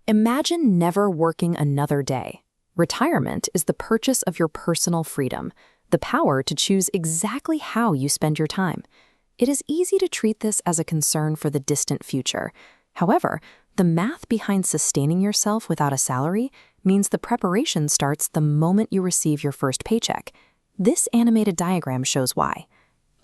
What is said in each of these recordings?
Imagine never working another day. Retirement is the purchase of your personal freedom, the power to choose exactly how you spend your time. It is easy to treat this as a concern for the distant future. However, the math behind sustaining yourself without a salary means the preparation starts the moment you receive your first paycheck. This animated diagram shows why.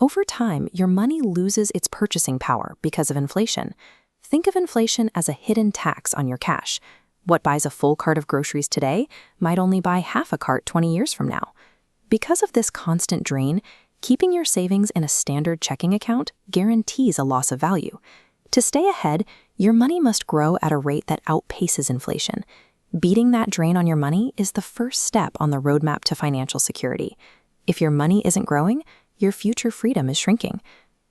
Over time, your money loses its purchasing power because of inflation. Think of inflation as a hidden tax on your cash. What buys a full cart of groceries today might only buy half a cart 20 years from now. Because of this constant drain, keeping your savings in a standard checking account guarantees a loss of value. To stay ahead, your money must grow at a rate that outpaces inflation. Beating that drain on your money is the first step on the roadmap to financial security. If your money isn't growing, your future freedom is shrinking.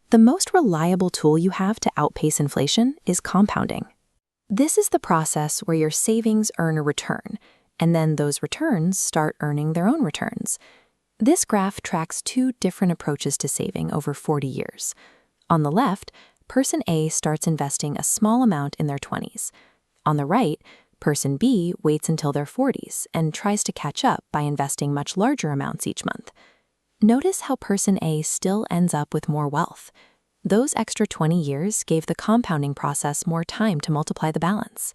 The most reliable tool you have to outpace inflation is compounding. This is the process where your savings earn a return, and then those returns start earning their own returns. This graph tracks two different approaches to saving over 40 years. On the left, person A starts investing a small amount in their 20s. On the right, person B waits until their 40s and tries to catch up by investing much larger amounts each month. Notice how person A still ends up with more wealth. Those extra 20 years gave the compounding process more time to multiply the balance.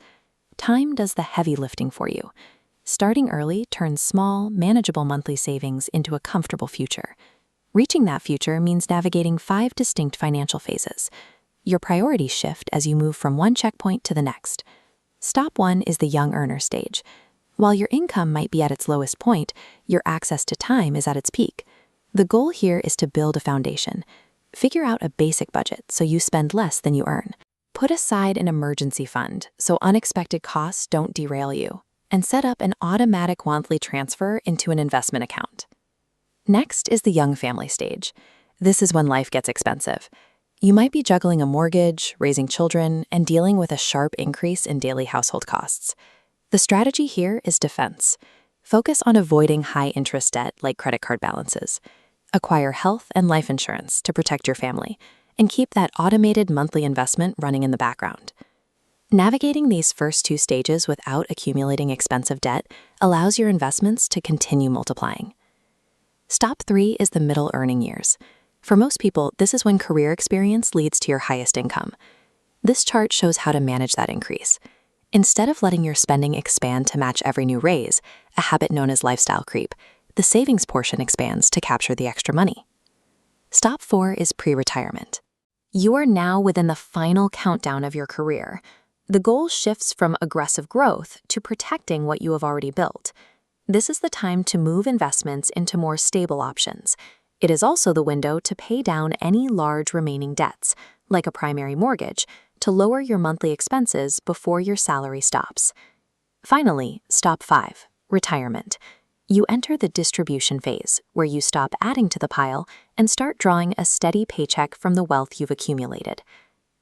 Time does the heavy lifting for you. Starting early turns small, manageable monthly savings into a comfortable future. Reaching that future means navigating 5 distinct financial phases. Your priorities shift as you move from one checkpoint to the next. Stop 1 is the young earner stage. While your income might be at its lowest point, your access to time is at its peak. The goal here is to build a foundation. Figure out a basic budget so you spend less than you earn. Put aside an emergency fund so unexpected costs don't derail you, and set up an automatic monthly transfer into an investment account. Next is the young family stage. This is when life gets expensive. You might be juggling a mortgage, raising children, and dealing with a sharp increase in daily household costs. The strategy here is defense. Focus on avoiding high-interest debt like credit card balances. Acquire health and life insurance to protect your family, and keep that automated monthly investment running in the background. Navigating these first 2 stages without accumulating expensive debt allows your investments to continue multiplying. Stop 3 is the middle earning years. For most people, this is when career experience leads to your highest income. This chart shows how to manage that increase. Instead of letting your spending expand to match every new raise, a habit known as lifestyle creep, the savings portion expands to capture the extra money. Stop 4 is pre-retirement. You are now within the final countdown of your career. The goal shifts from aggressive growth to protecting what you have already built. This is the time to move investments into more stable options. It is also the window to pay down any large remaining debts, like a primary mortgage, to lower your monthly expenses before your salary stops. Finally, stop 5, retirement. You enter the distribution phase, where you stop adding to the pile and start drawing a steady paycheck from the wealth you've accumulated.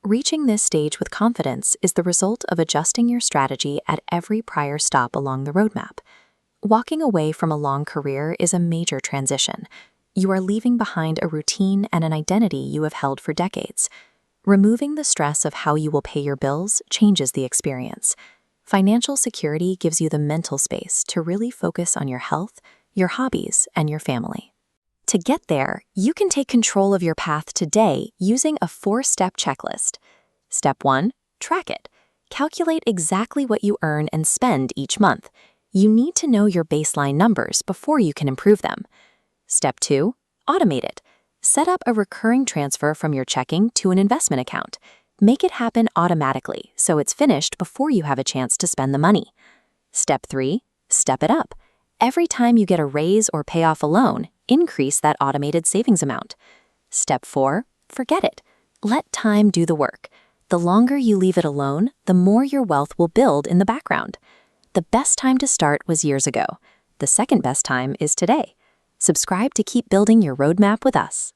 Reaching this stage with confidence is the result of adjusting your strategy at every prior stop along the roadmap. Walking away from a long career is a major transition. You are leaving behind a routine and an identity you have held for decades. Removing the stress of how you will pay your bills changes the experience. Financial security gives you the mental space to really focus on your health, your hobbies, and your family. To get there, you can take control of your path today using a 4-step checklist. Step 1, track it. Calculate exactly what you earn and spend each month. You need to know your baseline numbers before you can improve them. Step 2, automate it. Set up a recurring transfer from your checking to an investment account. Make it happen automatically so it's finished before you have a chance to spend the money. Step 3, step it up. Every time you get a raise or pay off a loan, increase that automated savings amount. Step 4, forget it. Let time do the work. The longer you leave it alone, the more your wealth will build in the background. The best time to start was years ago. The second best time is today. Subscribe to keep building your roadmap with us.